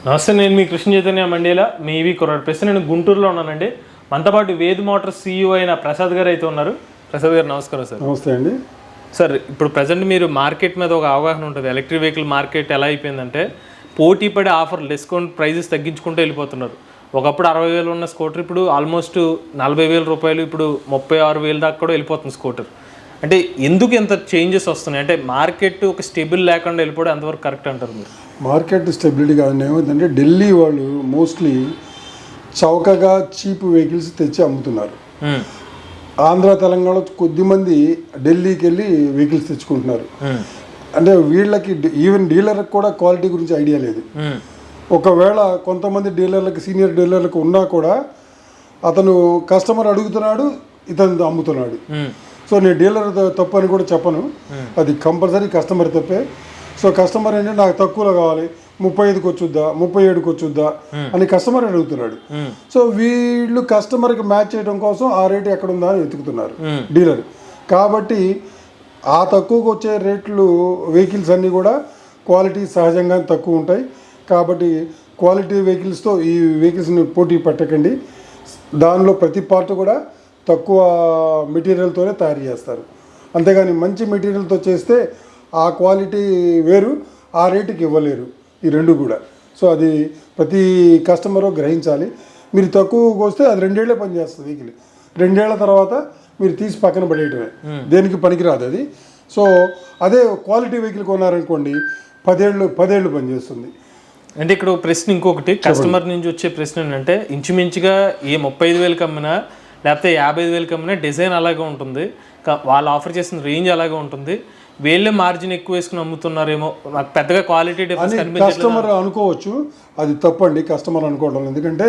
నమస్తే, నేను మీ కృష్ణ చైతన్య మండేలా మీ ఈవీ కుర్రాడు. ప్రస్తుతం నేను గుంటూరులో ఉన్నానండి. మనతో పాటు వేద్ మోటార్స్ CEO అయిన ప్రసాద్ గారు అయితే ఉన్నారు. ప్రసాద్ గారు నమస్కారం సార్. నమస్తే అండి సార్. ఇప్పుడు ప్రజెంట్ మీరు మార్కెట్ మీద ఒక అవగాహన ఉంటుంది. ఎలక్ట్రిక్ వెహికల్ మార్కెట్ ఎలా అయిపోయిందంటే పోటీ పడే ఆఫర్లు, డిస్కౌంట్ ప్రైజెస్ తగ్గించుకుంటూ వెళ్ళిపోతున్నారు. ఒకప్పుడు 60,000 ఉన్న స్కూటర్ ఇప్పుడు ఆల్మోస్ట్ 40,000 రూపాయలు, ఇప్పుడు 36,000 దాకా కూడా వెళ్ళిపోతుంది స్కూటర్. అంటే ఎందుకు ఎంత చేంజెస్ వస్తున్నాయి? అంటే మార్కెట్ ఒక స్టేబుల్ లేకుండా వెళ్ళిపోవడం ఎంతవరకు కరెక్ట్ అంటారు మీరు? మార్కెట్ స్టెబిలిటీ కాదు, ఏమైందంటే ఢిల్లీ వాళ్ళు మోస్ట్లీ చౌకగా చీప్ వెహికల్స్ తెచ్చి అమ్ముతున్నారు. ఆంధ్ర తెలంగాణలో కొద్దిమంది ఢిల్లీకి వెళ్ళి వెహికల్స్ తెచ్చుకుంటున్నారు. అంటే వీళ్ళకి ఈవెన్ డీలర్కి కూడా క్వాలిటీ గురించి ఐడియా లేదు. ఒకవేళ కొంతమంది డీలర్లకి, సీనియర్ డీలర్లకు ఉన్నా కూడా అతను కస్టమర్ అడుగుతున్నాడు, ఇతను అమ్ముతున్నాడు. సో నేను డీలర్ తప్పు అని కూడా చెప్పను, అది కంపల్సరీ కస్టమర్ తప్పే. సో కస్టమర్ ఏంటంటే నాకు తక్కువలో కావాలి, 35కి వచ్చుద్దా, 37కి వచ్చుద్దా అని కస్టమర్ అడుగుతున్నాడు. సో వీళ్ళు కస్టమర్కి మ్యాచ్ చేయడం కోసం ఆ రేటు ఎక్కడ ఉందా అని వెతుకుతున్నారు డీలర్. కాబట్టి ఆ తక్కువకి వచ్చే రేట్లు వెహికల్స్ అన్నీ కూడా క్వాలిటీ సహజంగా తక్కువ ఉంటాయి. కాబట్టి క్వాలిటీ వెహికల్స్తో ఈ వెహికల్స్ని పోటీ పెట్టకండి. దానిలో ప్రతి పార్ట్ కూడా తక్కువ మెటీరియల్తోనే తయారు చేస్తారు. అంతేగాని మంచి మెటీరియల్తో చేస్తే ఆ క్వాలిటీ వేరు, ఆ రేటుకి ఇవ్వలేరు ఈ రెండు కూడా. సో అది ప్రతి కస్టమరు గ్రహించాలి. మీరు తక్కువకి వస్తే అది 2 ఏళ్ళే పనిచేస్తుంది వెహికల్. 2 ఏళ్ల తర్వాత మీరు తీసి పక్కన పడేయటమే, దేనికి పనికిరాదు అది. సో అదే క్వాలిటీ వెహికల్ కొన్నారనుకోండి 10 ఏళ్ళు పనిచేస్తుంది. అంటే ఇక్కడ ప్రశ్న ఇంకొకటి, కస్టమర్ నుంచి వచ్చే ప్రశ్న ఏంటంటే ఇంచుమించుగా ఏ 35,000 అమ్మినా లేకపోతే 55,000 అమ్మినా డిజైన్ అలాగే ఉంటుంది, వాళ్ళు ఆఫర్ చేసిన రేంజ్ అలాగే ఉంటుంది, వీళ్ళే మార్జిన్ ఎక్కువ వేసుకుని అమ్ముతున్నారేమో, నాకు పెద్దగా క్వాలిటీ డిఫరెన్స్ కనిపించట్లేదు కస్టమర్ అనుకోవచ్చు. అది తప్పండి కస్టమర్ అనుకోవడం. ఎందుకంటే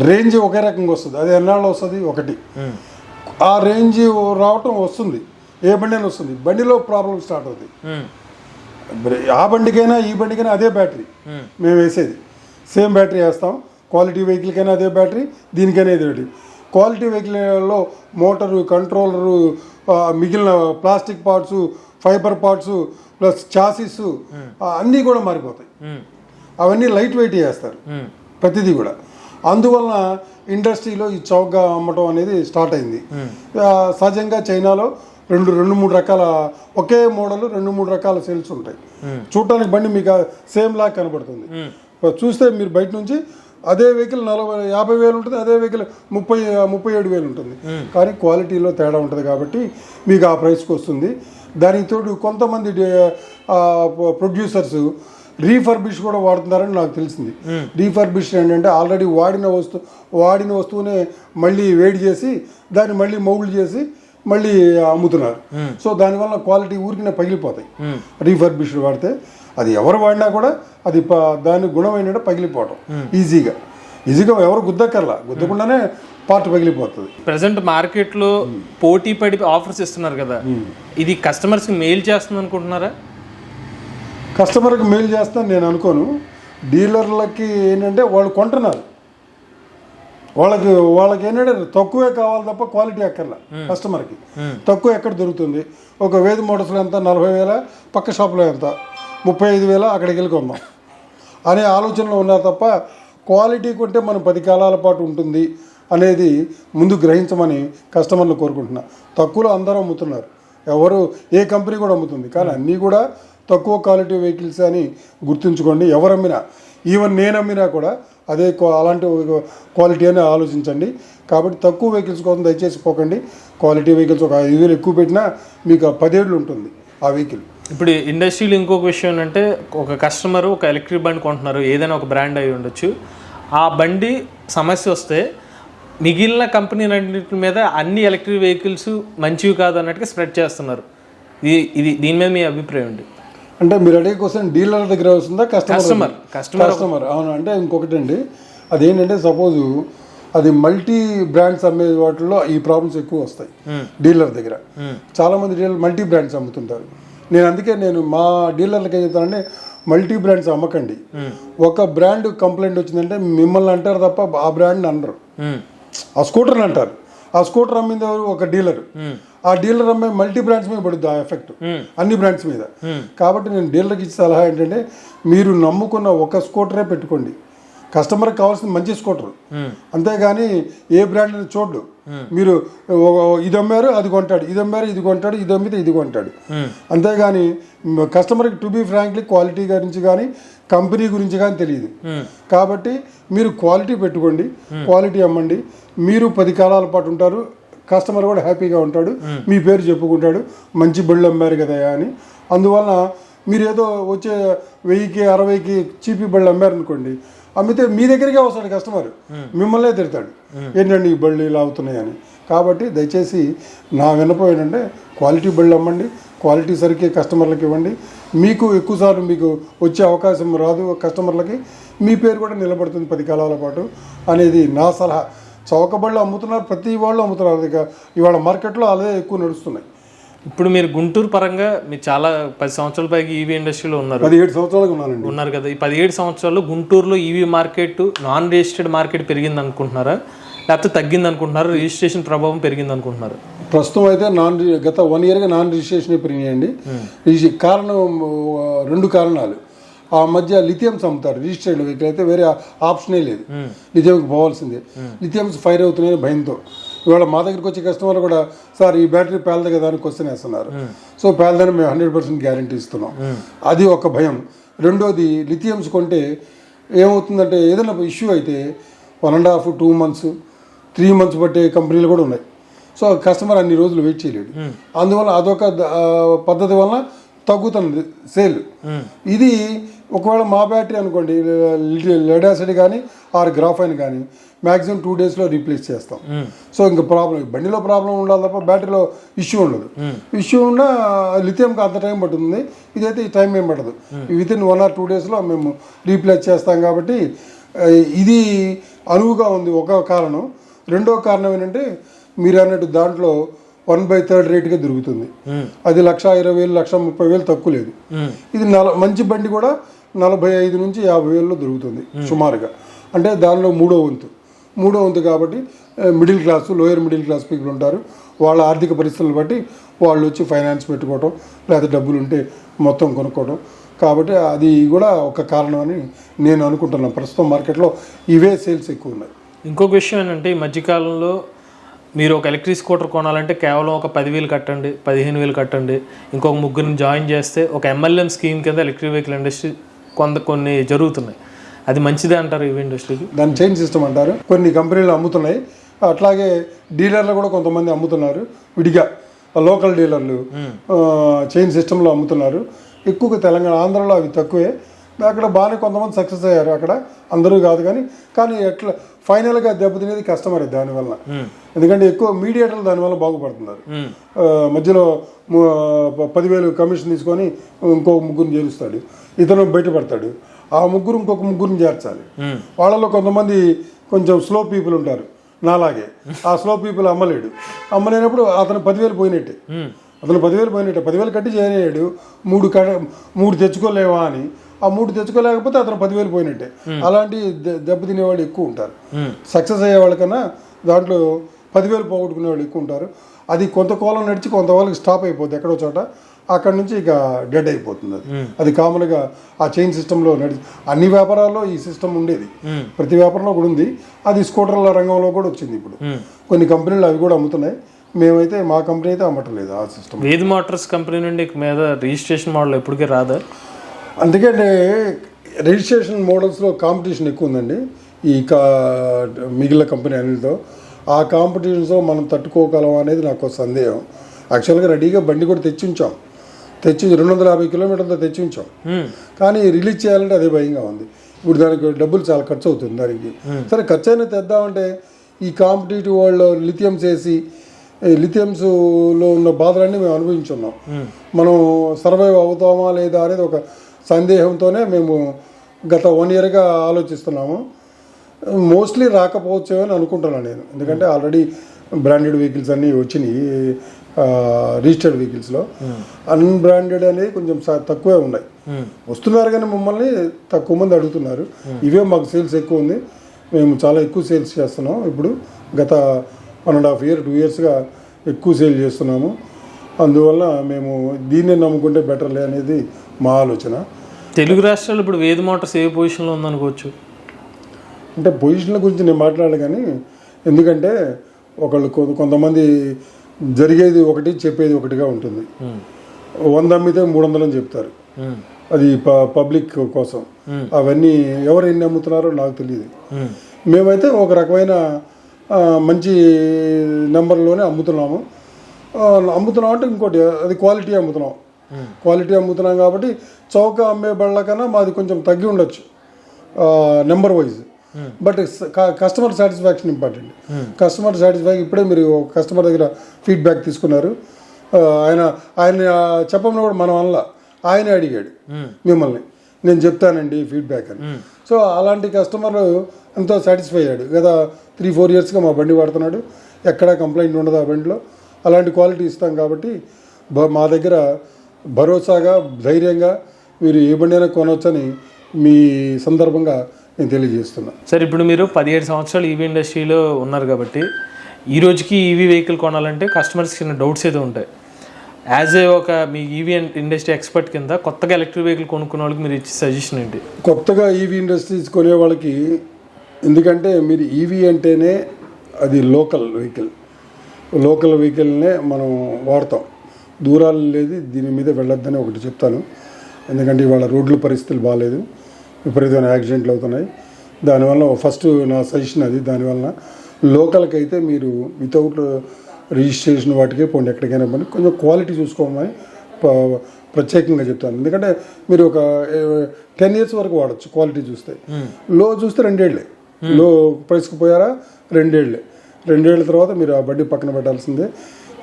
రేంజ్ ఒకే రకంగా వస్తుంది, అది ఎన్నాళ్ళు వస్తుంది ఒకటి. ఆ రేంజ్ రావటం వస్తుంది, ఏ బండి అయినా వస్తుంది. బండిలో ప్రాబ్లం స్టార్ట్ అవుతుంది. ఆ బండికైనా ఈ బండికైనా అదే బ్యాటరీ మేము వేసేది, సేమ్ బ్యాటరీ వేస్తాం. క్వాలిటీ వెహికల్కైనా అదే బ్యాటరీ, దీనికైనా అదే బ్యాటరీ. క్వాలిటీ వెహికల్లో మోటారు, కంట్రోలరు, మిగిలిన plastic parts, fibre parts plus chassis అన్నీ కూడా మారిపోతాయి. అవన్నీ లైట్ వెయిట్ చేస్తారు ప్రతిదీ కూడా. అందువలన ఇండస్ట్రీలో ఈ చౌకగా అమ్మటం అనేది స్టార్ట్ అయింది. సహజంగా చైనాలో 2-3 రకాల ఒకే మోడల్ 2-3 రకాల సేల్స్ ఉంటాయి. చూడటానికి బండి మీకు సేమ్ లాగా కనబడుతుంది. చూస్తే మీరు బయట నుంచి అదే వెహికల్ 50,000 ఉంటుంది, అదే వెహికల్ 37,000 ఉంటుంది. కానీ క్వాలిటీలో తేడా ఉంటుంది కాబట్టి మీకు ఆ ప్రైస్కి వస్తుంది. దానికి తోడు కొంతమంది ప్రొడ్యూసర్స్ రీఫర్బిష్ కూడా వాడుతున్నారని నాకు తెలిసింది. రీఫర్బిష్ ఏంటంటే ఆల్రెడీ వాడిన వస్తువునే మళ్ళీ వేడి చేసి దాన్ని మళ్ళీ మౌల్డ్ చేసి మళ్ళీ అమ్ముతున్నారు. సో దానివల్ల క్వాలిటీ ఊరికినే పగిలిపోతాయి రీఫర్బిష్డ్ వాడితే. అది ఎవరు వాడినా కూడా అది దాని గుణం ఏంటంటే పగిలిపోవటం ఈజీగా ఎవరు గుద్దకుండానే పార్ట్ పగిలిపోతుంది. ప్రజెంట్ మార్కెట్లో పోటీ పడి ఆఫర్స్ ఇస్తున్నారు కదా, ఇది కస్టమర్స్కి మెయిల్ చేస్తుంది అనుకుంటున్నారా? కస్టమర్కి మెయిల్ చేస్తాను నేను అనుకోను. డీలర్లకి ఏంటంటే వాళ్ళు కొంటున్నారు, వాళ్ళకి ఏంటంటే తక్కువే కావాలి తప్ప క్వాలిటీ అక్కర్లా. కస్టమర్కి తక్కువ ఎక్కడ దొరుకుతుంది? ఒక వేద్ మోటార్స్లో ఎంత 40,000, పక్క షాప్లో ఎంత 35,000, అక్కడికి వెళ్ళి కొందాం అనే ఆలోచనలో ఉన్నారు తప్ప క్వాలిటీ కొంటే మనం 10 కాలాల పాటు ఉంటుంది అనేది ముందు గ్రహించమని కస్టమర్లు కోరుకుంటున్నా. తక్కువలో అందరూ అమ్ముతున్నారు, ఎవరు ఏ కంపెనీ కూడా అమ్ముతుంది, కానీ అన్నీ కూడా తక్కువ క్వాలిటీ వెహికల్స్ అని గుర్తుంచుకోండి. ఎవరమ్మినా, ఈవెన్ నేను అమ్మినా కూడా అదే అలాంటి క్వాలిటీ అని ఆలోచించండి. కాబట్టి తక్కువ వెహికల్స్ కోసం దయచేసి పోకండి. క్వాలిటీ వెహికల్స్ ఒక 5,000 ఎక్కువ పెట్టినా మీకు 10 ఏళ్ళు ఉంటుంది ఆ వెహికల్. ఇప్పుడు ఇండస్ట్రీలో ఇంకొక విషయం ఏంటంటే, ఒక కస్టమర్ ఒక ఎలక్ట్రిక్ బండి కొంటున్నారు, ఏదైనా ఒక బ్రాండ్ అయి ఉండొచ్చు. ఆ బండి సమస్య వస్తే మిగిలిన కంపెనీలన్నింటి మీద అన్ని ఎలక్ట్రిక్ వెహికల్స్ మంచివి కాదు అన్నట్టుగా స్ప్రెడ్ చేస్తున్నారు. దీని మీద మీ అభిప్రాయం అండి? అంటే మీరు అడిగే క్వశ్చన్ డీలర్ దగ్గర వస్తుందా కస్టమర్? అవును. అంటే ఇంకొకటి అండి, అదేంటంటే సపోజు అది మల్టీ బ్రాండ్స్ అమ్మే వాటిల్లో ఈ ప్రాబ్లమ్స్ ఎక్కువ వస్తాయి డీలర్ దగ్గర. చాలామంది డీలర్ మల్టీ బ్రాండ్స్ అమ్ముతుంటారు. అందుకే మా డీలర్లకి ఏం చెప్తానంటే, మల్టీ బ్రాండ్స్ అమ్మకండి. ఒక బ్రాండ్ కంప్లైంట్ వచ్చిందంటే మిమ్మల్ని అంటారు తప్ప ఆ బ్రాండ్ని అనరు, ఆ స్కూటర్ని అంటారు. ఆ స్కూటర్ అమ్మింది ఒక డీలర్, ఆ డీలర్ అమ్మే మల్టీ బ్రాండ్స్ మీద పడుద్ది ఆ ఎఫెక్ట్, అన్ని బ్రాండ్స్ మీద. కాబట్టి నేను డీలర్కి ఇచ్చే సలహా ఏంటంటే, మీరు నమ్ముకున్న ఒక స్కూటరే పెట్టుకోండి. కస్టమర్కి కావాల్సిన మంచి స్కూటర్, అంతేగాని ఏ బ్రాండ్ చూడ్డు. మీరు ఇది అమ్మారు అది కొంటాడు, ఇది అమ్మారు ఇది కొంటాడు, ఇది అమ్మితే ఇది కొంటాడు. అంతేగాని కస్టమర్కి టు బీ ఫ్రాంక్లీ క్వాలిటీ గురించి కానీ కంపెనీ గురించి కానీ తెలియదు. కాబట్టి మీరు క్వాలిటీ పెట్టుకోండి, క్వాలిటీ అమ్మండి. మీరు 10 కాలాల పాటు ఉంటారు, కస్టమర్ కూడా హ్యాపీగా ఉంటాడు, మీ పేరు చెప్పుకుంటాడు, మంచి బళ్ళు అమ్మారు కదా అని. అందువలన మీరు ఏదో వచ్చే 1000కి 60కి చీపీ బళ్ళు అమ్మారనుకోండి, అమ్మితే మీ దగ్గరికే వస్తాడు కస్టమర్, మిమ్మల్నే తిడతాడు, ఏంటండి ఈ బళ్ళు ఇలా అవుతున్నాయని. కాబట్టి దయచేసి నా విన్నపం ఏంటంటే, క్వాలిటీ బళ్ళు అమ్మండి, క్వాలిటీ సరికే కస్టమర్లకు ఇవ్వండి. మీకు ఎక్కువసార్లు మీకు వచ్చే అవకాశం రాదు, కస్టమర్లకి మీ పేరు కూడా నిలబడుతుంది 10 కాలాల పాటు అనేది నా సలహా. చౌక బళ్ళు అమ్ముతున్నారు, ప్రతి వాళ్ళు అమ్ముతున్నారు. ఇక ఇవాళ మార్కెట్లో అదే ఎక్కువ నడుస్తున్నాయి. ఇప్పుడు మీరు గుంటూరు పరంగా మీరు చాలా 10 సంవత్సరాల పైకి ఈవీ ఇండస్ట్రీలో ఉన్నారు. 17 సంవత్సరాలుగా ఉన్నారు కదా. ఈ 17 సంవత్సరాల్లో గుంటూరులో EV market, non registered market పెరిగింది అనుకుంటున్నారా, లేకపోతే తగ్గింది అనుకుంటున్నారా, రిజిస్ట్రేషన్ ప్రభావం పెరిగింది అనుకుంటున్నారు? ప్రస్తుతం అయితే గత 1 ఇయర్గా నాన్ రిజిస్ట్రేషన్ పెరిగినాయండి. కారణం 2 కారణాలు. ఆ మధ్య లిథియమ్స్ అమ్ముతారు, రిజిస్టర్డ్ వెహికల్ అయితే వేరే ఆప్షనే లేదు, లిథియంకి పోవాల్సిందే. లిథియమ్స్ ఫైర్ అవుతున్నాయని భయంతో ఇవాళ మా దగ్గరికి వచ్చే కస్టమర్ కూడా, సార్ ఈ బ్యాటరీ పేలదు కదా అని క్వశ్చన్ వేస్తున్నారు. సో పేలదని మేము 100% గ్యారంటీ ఇస్తున్నాం. అది ఒక భయం. రెండోది, లిథియమ్స్ కొంటే ఏమవుతుందంటే, ఏదైనా ఇష్యూ అయితే 1.5 2 months 3 months పట్టే కంపెనీలు కూడా ఉన్నాయి. సో కస్టమర్ అన్ని రోజులు వెయిట్ చేయలేడు. అందువల్ల అదొక పద్ధతి వలన తగ్గుతుంది సేల్. ఇది ఒకవేళ మా బ్యాటరీ అనుకోండి, లెడ్ యాసిడ్ కానీ ఆర్ గ్రాఫైన్ కానీ మ్యాక్సిమం 2 daysలో రీప్లేస్ చేస్తాం. సో ఇంకా ప్రాబ్లం, బండిలో ప్రాబ్లం ఉండాలి తప్ప బ్యాటరీలో ఇష్యూ ఉండదు. ఇష్యూ ఉన్నా లిథియంకి అంత టైం పడుతుంది, ఇదైతే ఈ టైం ఏం పడదు. వితిన్ 1 or 2 daysలో మేము రీప్లేస్ చేస్తాం. కాబట్టి ఇది అనువుగా ఉంది ఒక కారణం. రెండో కారణం ఏంటంటే, మీరు అన్నట్టు దాంట్లో 1/3 రేటుగా దొరుకుతుంది. అది 1,20,000 1,30,000 తక్కువ లేదు. ఇది మంచి బండి కూడా 45 నుంచి 50,000లో దొరుకుతుంది సుమారుగా. అంటే దానిలో మూడో వంతు కాబట్టి middle class, lower middle class people ఉంటారు. వాళ్ళ ఆర్థిక పరిస్థితులను బట్టి వాళ్ళు వచ్చి ఫైనాన్స్ పెట్టుకోవటం, లేకపోతే డబ్బులు ఉంటే మొత్తం కొనుక్కోవడం. కాబట్టి అది కూడా ఒక కారణం అని నేను అనుకుంటున్నాను. ప్రస్తుతం మార్కెట్లో ఇవే సేల్స్ ఎక్కువ ఉన్నాయి. ఇంకొక విషయం ఏంటంటే, ఈ మధ్యకాలంలో మీరు ఒక ఎలక్ట్రిక్ స్కూటర్ కొనాలంటే కేవలం ఒక 10,000 కట్టండి, 15,000 కట్టండి, ఇంకొక ముగ్గురిని జాయిన్ చేస్తే ఒక MLM స్కీమ్ కింద ఎలక్ట్రిక్ వెహికల్ ఇండస్ట్రీ కొన్ని జరుగుతున్నాయి. అది మంచిదే అంటారు ఈవీ ఇండస్ట్రీకి? దాన్ని చైన్ సిస్టమ్ అంటారు. కొన్ని కంపెనీలు అమ్ముతున్నాయి, అట్లాగే డీలర్లు కూడా కొంతమంది అమ్ముతున్నారు. విడిగా లోకల్ డీలర్లు చైన్ సిస్టంలో అమ్ముతున్నారు. ఎక్కువగా తెలంగాణ, ఆంధ్రాలో అవి తక్కువే. అక్కడ బాగానే కొంతమంది సక్సెస్ అయ్యారు, అక్కడ అందరూ కాదు. కానీ ఎట్లా ఫైనల్గా దెబ్బతినేది కస్టమర్ దానివల్ల. ఎందుకంటే ఎక్కువ మీడియేటర్లు దానివల్ల బాగుపడుతున్నారు. మధ్యలో 10,000 కమిషన్ తీసుకొని ఇంకో ముగ్గురిని చేరుస్తాడు, ఇతను బయటపడతాడు. ఆ ముగ్గురు ఇంకొక ముగ్గురిని చేర్చాలి. వాళ్ళలో కొంతమంది కొంచెం స్లో పీపుల్ ఉంటారు నాలాగే. ఆ స్లో పీపుల్ అమ్మలేనప్పుడు అతను 10,000 పోయినట్టే. 10,000 కట్టి చేయలేడు. 3 తెచ్చుకోలేవా అని. ఆ 3 తెచ్చుకోలేకపోతే అతను 10,000 పోయినట్టే. అలాంటి దెబ్బతినేవాళ్ళు ఎక్కువ ఉంటారు. సక్సెస్ అయ్యే వాళ్ళకన్నా దాంట్లో 10,000 పోగొట్టుకునే వాళ్ళు ఎక్కువ ఉంటారు. అది కొంత కాలం నడిచి కొంత వాళ్ళకి స్టాప్ అయిపోతుంది ఎక్కడో చోట. అక్కడి నుంచి ఇక డెడ్ అయిపోతుంది. అది కామన్గా ఆ చైన్ సిస్టంలో అన్ని వ్యాపారాల్లో ఈ సిస్టమ్ ఉండేది, ప్రతి వ్యాపారంలో కూడా ఉంది. అది స్కూటర్ల రంగంలో కూడా వచ్చింది. ఇప్పుడు కొన్ని కంపెనీలు అవి కూడా అమ్ముతున్నాయి. మేమైతే మా కంపెనీ అయితే అమ్మటలేదు ఆ సిస్టమ్. వేద్ మోటార్స్ కంపెనీ నుండి మీద రిజిస్ట్రేషన్ మోడల్ ఎప్పటికీ రాదా? అందుకంటే రిజిస్ట్రేషన్ మోడల్స్లో కాంపిటీషన్ ఎక్కువ ఉందండి ఈ మిగిలిన కంపెనీ అన్నిటితో. ఆ కాంపిటీషన్స్లో మనం తట్టుకోగలం అనేది నాకు సందేహం. యాక్చువల్గా రెడీగా బండి కూడా తెచ్చి 250 కిలోమీటర్లతో తెచ్చి ఉంచాం. కానీ రిలీజ్ చేయాలంటే అదే భయంగా ఉంది. ఇప్పుడు దానికి డబ్బులు చాలా ఖర్చు అవుతుంది దానికి. సరే ఖర్చు అయినా తెద్దామంటే ఈ కాంపిటేటివ్ వరల్డ్లో లిథియమ్స్లో ఉన్న బాధలన్నీ మేము అనుభవించున్నాం. మనం సర్వైవ్ అవుతామా లేదా అనేది ఒక సందేహంతోనే మేము గత 1 ఇయర్గా ఆలోచిస్తున్నాము. మోస్ట్లీ రాకపోవచ్చు అని అనుకుంటున్నాను నేను. ఎందుకంటే ఆల్రెడీ బ్రాండెడ్ వెహికల్స్ అన్నీ వచ్చినాయి రిజిస్టర్డ్ వెహికల్స్లో. అన్బ్రాండెడ్ అనేది కొంచెం తక్కువే ఉన్నాయి. వస్తున్నారు కానీ మమ్మల్ని తక్కువ మంది అడుగుతున్నారు. ఇవే మాకు సేల్స్ ఎక్కువ ఉంది. మేము చాలా ఎక్కువ సేల్స్ చేస్తున్నాం. ఇప్పుడు గత 1.5 year 2 yearsగా ఎక్కువ సేల్ చేస్తున్నాము. అందువల్ల మేము దీన్నే నమ్ముకుంటే బెటర్లే అనేది మా ఆలోచన. తెలుగు రాష్ట్రాలు ఇప్పుడు వేద మోటార్స్ ఏ పొజిషన్లో ఉందనుకోవచ్చు? అంటే పొజిషన్ల గురించి నేను మాట్లాడాలి కానీ, ఎందుకంటే ఒకళ్ళు కొంతమంది జరిగేది ఒకటి చెప్పేది ఒకటిగా ఉంటుంది. 100 అమ్మితే 300 అని చెప్తారు, అది పబ్లిక్ కోసం. అవన్నీ ఎవరు ఎన్ని అమ్ముతున్నారో నాకు తెలియదు. మేమైతే ఒక రకమైన మంచి నెంబర్లోనే అమ్ముతున్నాము అంటే ఇంకోటి అది క్వాలిటీ అమ్ముతున్నాం కాబట్టి చౌక అమ్మే బళ్ళ కన్నా మాది కొంచెం తగ్గి ఉండొచ్చు number wise. But customer satisfaction important. Customer satisfaction ఇప్పుడే మీరు కస్టమర్ దగ్గర ఫీడ్బ్యాక్ తీసుకున్నారు. ఆయన చెప్పమని కూడా మనం వల్ల ఆయనే అడిగాడు మిమ్మల్ని, నేను చెప్తానండి ఫీడ్బ్యాక్ అని. సో అలాంటి కస్టమర్ ఎంతో సాటిస్ఫై అయ్యాడు. గత 3-4 ఇయర్స్గా మా బండి వాడుతున్నాడు, ఎక్కడా కంప్లైంట్ ఉండదు ఆ బండిలో. అలాంటి క్వాలిటీ ఇస్తాం కాబట్టి మా దగ్గర భరోసాగా ధైర్యంగా మీరు ఏ బండి అయినా కొనవచ్చని మీ సందర్భంగా నేను తెలియజేస్తున్నా. సార్, ఇప్పుడు మీరు 17 సంవత్సరాలు ఈవీ ఇండస్ట్రీలో ఉన్నారు కాబట్టి ఈ రోజుకి ఈవీ వెహికల్ కొనాలంటే కస్టమర్స్కి చిన్న డౌట్స్ అయితే ఉంటాయి. యాజ్ ఏ ఒక మీ ఈవీ ఇండస్ట్రీ ఎక్స్పర్ట్ కింద కొత్తగా ఎలక్ట్రిక్ వెహికల్ కొనుక్కునే వాళ్ళకి మీరు ఇచ్చే సజెషన్ ఏంటి? కొత్తగా ఈవీ ఇండస్ట్రీస్ కొనే వాళ్ళకి, ఎందుకంటే మీరు ఈవీ అంటేనే అది లోకల్ వెహికల్నే మనం వాడతాం, దూరాలు లేదు, దీని మీద వెళ్ళొద్దని ఒకటి చెప్తాను. ఎందుకంటే ఇవాళ రోడ్ల పరిస్థితులు బాగాలేదు, విపరీతమైన యాక్సిడెంట్లు అవుతున్నాయి. దానివల్ల ఫస్ట్ నా సజెషన్ అది. దానివల్ల లోకల్కి అయితే మీరు వితౌట్ రిజిస్ట్రేషన్ వాటికే పోండి, ఎక్కడికైనా పోండి, కొంచెం క్వాలిటీ చూసుకోమని ప్రత్యేకంగా చెప్తాను. ఎందుకంటే మీరు ఒక 10 ఇయర్స్ వరకు వాడచ్చు క్వాలిటీ చూస్తే. లో చూస్తే 2 ఏళ్ళే, లో ప్రైస్కి పోయారా 2 ఏళ్ళే. 2 ఏళ్ళ తర్వాత మీరు ఆ బండి పక్కన పెట్టాల్సిందే.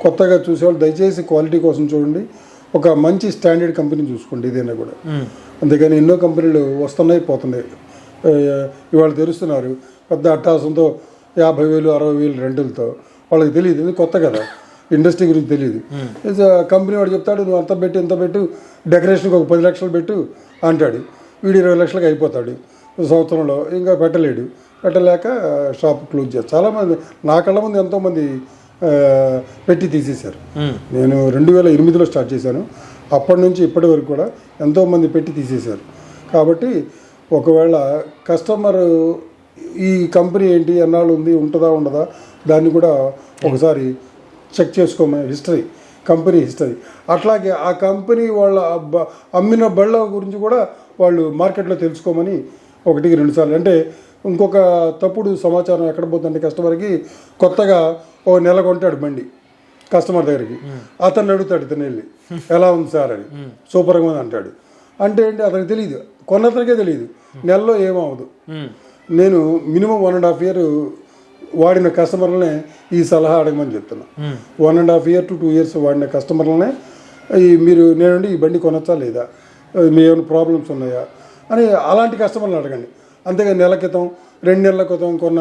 కొత్తగా చూసేవాళ్ళు దయచేసి క్వాలిటీ కోసం చూడండి, ఒక మంచి స్టాండర్డ్ కంపెనీ చూసుకోండి ఏదైనా కూడా. అంతేగాని ఎన్నో కంపెనీలు వస్తున్నాయి పోతున్నాయి. ఇవాళ తెరుస్తున్నారు పెద్ద అట్టాసంతో 50,000 60,000 రెంటులతో. వాళ్ళకి తెలియదు, ఇది కొత్త కదా, ఇండస్ట్రీ గురించి తెలియదు. కంపెనీ వాడు చెప్తాడు నువ్వు అంత పెట్టు ఇంత పెట్టు, డెకరేషన్కి ఒక 10 లక్షలు పెట్టు అంటాడు, వీడు 20 లక్షలకు అయిపోతాడు సంవత్సరంలో. ఇంకా పెట్టలేక షాప్ క్లోజ్ చేస్తారు. చాలామంది నా కళ్ళ ముందు ఎంతోమంది పెట్టి తీసేశారు. నేను 2008లో స్టార్ట్ చేశాను, అప్పటి నుంచి ఇప్పటి వరకు కూడా ఎంతోమంది పెట్టి తీసేశారు. కాబట్టి ఒకవేళ కస్టమర్ ఈ కంపెనీ ఏంటి, ఎన్నాళ్ళు ఉంది, ఉంటుందా ఉండదా, దాన్ని కూడా ఒకసారి చెక్ చేసుకోమని కంపెనీ హిస్టరీ. అట్లాగే ఆ కంపెనీ వాళ్ళ అమ్మిన బళ్ళ గురించి కూడా వాళ్ళు మార్కెట్లో తెలుసుకోమని 1-2 సార్లు. అంటే ఇంకొక తప్పుడు సమాచారం ఎక్కడ పోతుందంటే కస్టమర్కి, కొత్తగా ఓ నెల కొంటాడు బండి కస్టమర్ దగ్గరికి, అతన్ని అడుగుతాడు, ఇతను వెళ్ళి ఎలా ఉంది సార్ అని, సూపర్గా ఉంది అంటాడు. అంటే ఏంటి అతనికి తెలియదు, కొన్నతనికే తెలియదు, నెలలో ఏమవదు. నేను మినిమం 1.5 year వాడిన కస్టమర్లనే ఈ సలహా అడగమని చెప్తున్నా. 1.5 year to 2 years వాడిన కస్టమర్లనే మీరు నేనండి ఈ బండి కొనొచ్చా లేదా, మీ ఏమైనా ప్రాబ్లమ్స్ ఉన్నాయా అని అలాంటి కస్టమర్లను అడగండి. అంతేగా నెల క్రితం 2 నెలల క్రితం కొన్న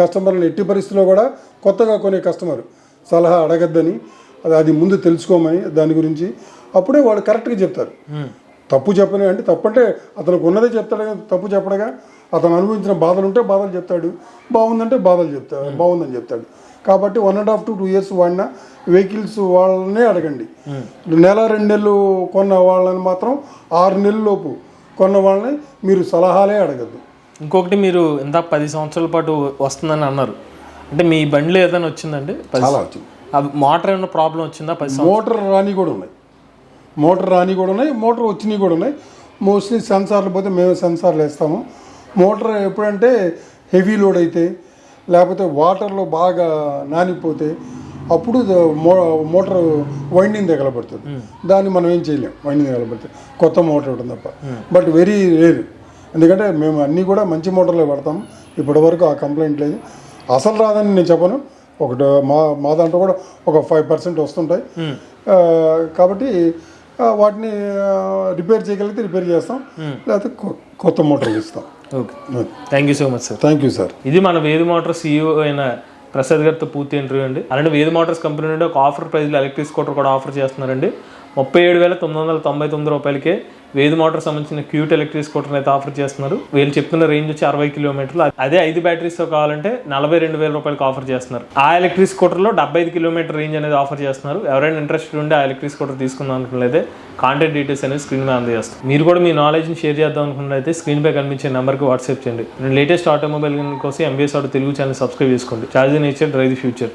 కస్టమర్లను ఎట్టి పరిస్థితిలో కూడా కొత్తగా కొనే కస్టమర్ సలహా అడగద్దని, అది ముందు తెలుసుకోమని దాని గురించి. అప్పుడే వాళ్ళు కరెక్ట్గా చెప్తారు. తప్పు చెప్పని అంటే తప్పంటే అతనికి ఉన్నదే చెప్తాడు, తప్పు చెప్పడగా. అతను అనుభవించిన బాధలు ఉంటే బాధలు చెప్తాడు, బాగుందంటే బాగుందని చెప్తాడు. కాబట్టి 1.5 to 2 years వాడిన వెహికల్స్ వాళ్ళనే అడగండి. నెల 2 నెలలు కొన్న వాళ్ళని మాత్రం 6 నెలల లోపు కొన్న వాళ్ళని మీరు సలహాలే అడగద్దు. ఇంకొకటి, మీరు ఇంత 10 సంవత్సరాల పాటు వస్తుందని అన్నారు, అంటే మీ బండిలో ఏదైనా వచ్చిందండి? చాలా వచ్చింది. మోటార్ ఏమైనా ప్రాబ్లం వచ్చిందా? మోటార్ రాని కూడా ఉన్నాయి, మోటార్ వచ్చినవి కూడా ఉన్నాయి. మోస్ట్లీ సెన్సార్లు పోతే మేము సెన్సార్లు వేస్తాము. మోటార్ ఎప్పుడంటే హెవీ లోడ్ అయితే, లేకపోతే వాటర్లో బాగా నానిపోతే అప్పుడు మోటార్ వైండింగ్ తగలబడుతుంది. దాన్ని మనం ఏం చేయలేం, వైండింగ్ తగలబడితే కొత్త మోటార్ ఉంటుంది తప్ప. బట్ వెరీ రేర్, ఎందుకంటే మేము అన్నీ కూడా మంచి మోటార్లే పడతాము. ఇప్పటి వరకు ఆ కంప్లైంట్ లేదు. అసలు రాదని నేను చెప్పను, ఒకటి మా దాంట్లో కూడా ఒక 5% వస్తుంటాయి. కాబట్టి వాటిని రిపేర్ చేయగలిగితే రిపేర్ చేస్తాం, లేకపోతే కొత్త మోటార్లు ఇస్తాం. Okay, thank you so much sir. Thank you sir. ఇది మన వేద మోటార్స్ CEO అయిన ప్రసాద్ గారితో పూర్తి ఇంటర్వ్యూ అండి. అలాంటి వేద మోటార్స్ కంపెనీ నుండి ఒక ఆఫర్ ప్రైస్లో ఎలక్ట్రిక్ స్కూటర్ కూడా ఆఫర్ చేస్తున్నారండి. 37,999 రూపాయలకే వేద్ మోటార్ సంబంధించిన క్యూట్ ఎలక్ట్రిక్ స్కూటర్ అయితే ఆఫర్ చేస్తున్నారు. వీళ్ళు చెప్తున్న రేంజ్ వచ్చి 60 కిలోమీటర్లు. అదే 5 బ్యాటరీస్ తో కావాలంటే 42,000 రూపాయలకి ఆఫర్ చేస్తున్నారు. ఆ ఎలక్ట్రిక్ స్కూటర్ లో 75 కిలోమీటర్ రేంజ్ అనేది ఆఫర్ చేస్తున్నారు. ఎవరైనా ఇంట్రెస్టెడ్ ఉంటే ఆ ఎలక్ట్రిక్ స్కూటర్ తీసుకుందాం అనుకున్నట్లయితే కాంటాక్ట్ డీటెయిల్స్ అనేది స్క్రీన్ మీద అందజేస్తాం. మీరు కూడా మీ నాలెడ్జ్ ని షేర్ చేద్దాం అనుకున్నట్లయితే స్క్రీన్ పై కనిపించే నెంబర్కి వాట్సాప్ చేయండి. లేటెస్ట్ ఆటోమొబైల్ కోసం MBS Auto Telugu channel subscribe చేసుకోండి. Charge nature drive the future.